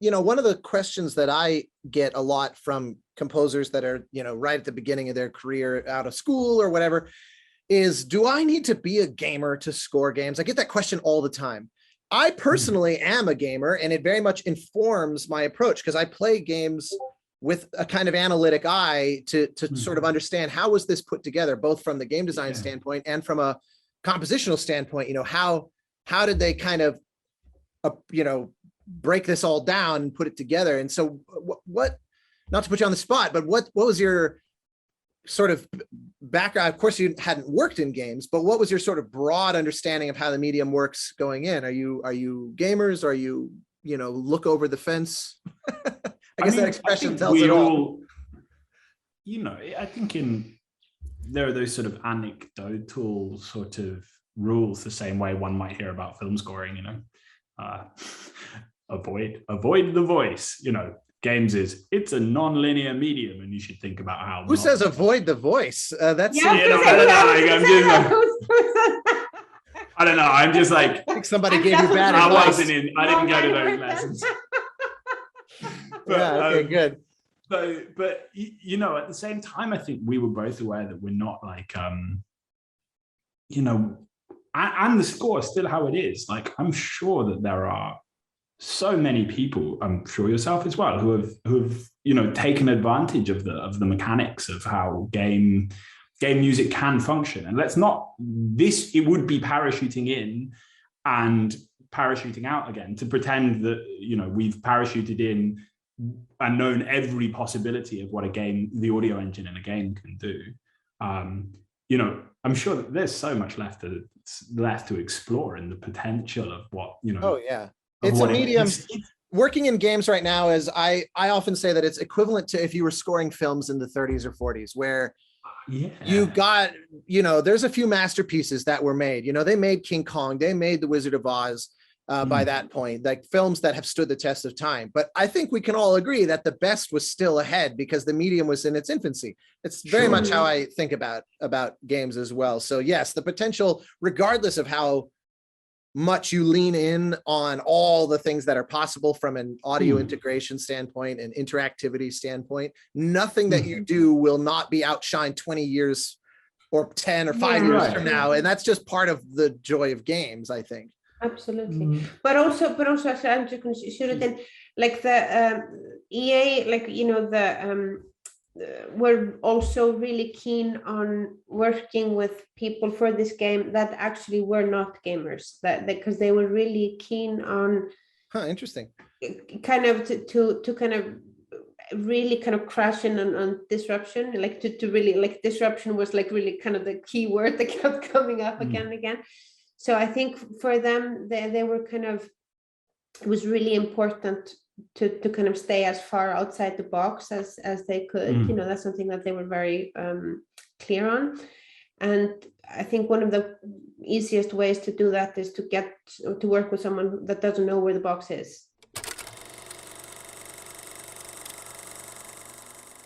one of the questions that I get a lot from composers that are, right at the beginning of their career out of school or whatever is, do I need to be a gamer to score games? I get that question all the time. I personally am a gamer, and it very much informs my approach because I play games with a kind of analytic eye to sort of understand how was this put together, both from the game design standpoint and from a compositional standpoint. How did they kind of, break this all down and put it together? And so what, not to put you on the spot, but what was your sort of background? Of course, you hadn't worked in games, but what was your sort of broad understanding of how the medium works going in? Are you gamers? Are you, look over the fence? I guess that expression tells it all. I think there are those sort of anecdotal sort of rules, the same way one might hear about film scoring, avoid the voice, games it's a non-linear medium, and you should think about how. Who says avoid the voice? That's I don't know. I'm just like, I think somebody gave you bad advice. I didn't go to those lessons. But, okay, good. But at the same time, I think we were both aware that we're not like, and the score is still how it is. Like, I'm sure that there are so many people, I'm sure yourself as well, who have taken advantage of the mechanics of how game music can function. And it would be parachuting in and parachuting out again to pretend that we've parachuted in and known every possibility of what the audio engine in a game can do. I'm sure that there's so much left to explore in the potential of what Oh yeah, it's a medium. Working in games right now is, I often say that it's equivalent to if you were scoring films in the 30s or 40s, where you got, there's a few masterpieces that were made. They made King Kong, they made The Wizard of Oz. By that point, like films that have stood the test of time. But I think we can all agree that the best was still ahead because the medium was in its infancy. It's very much how I think about games as well. So yes, the potential, regardless of how much you lean in on all the things that are possible from an audio integration standpoint and interactivity standpoint, nothing that you do will not be outshined 20 years or 10 or 5 years from now. And that's just part of the joy of games, I think. Absolutely. But also as I'm just consider then, like the EA, like we're also really keen on working with people for this game that actually were not gamers, that because they were really keen on interesting kind of to kind of really kind of crash in on disruption, like to really, like disruption was like really kind of the key word that kept coming up again and again. So I think for them, they were kind of, it was really important to kind of stay as far outside the box as they could. That's something that they were very clear on. And I think one of the easiest ways to do that is to work with someone that doesn't know where the box is.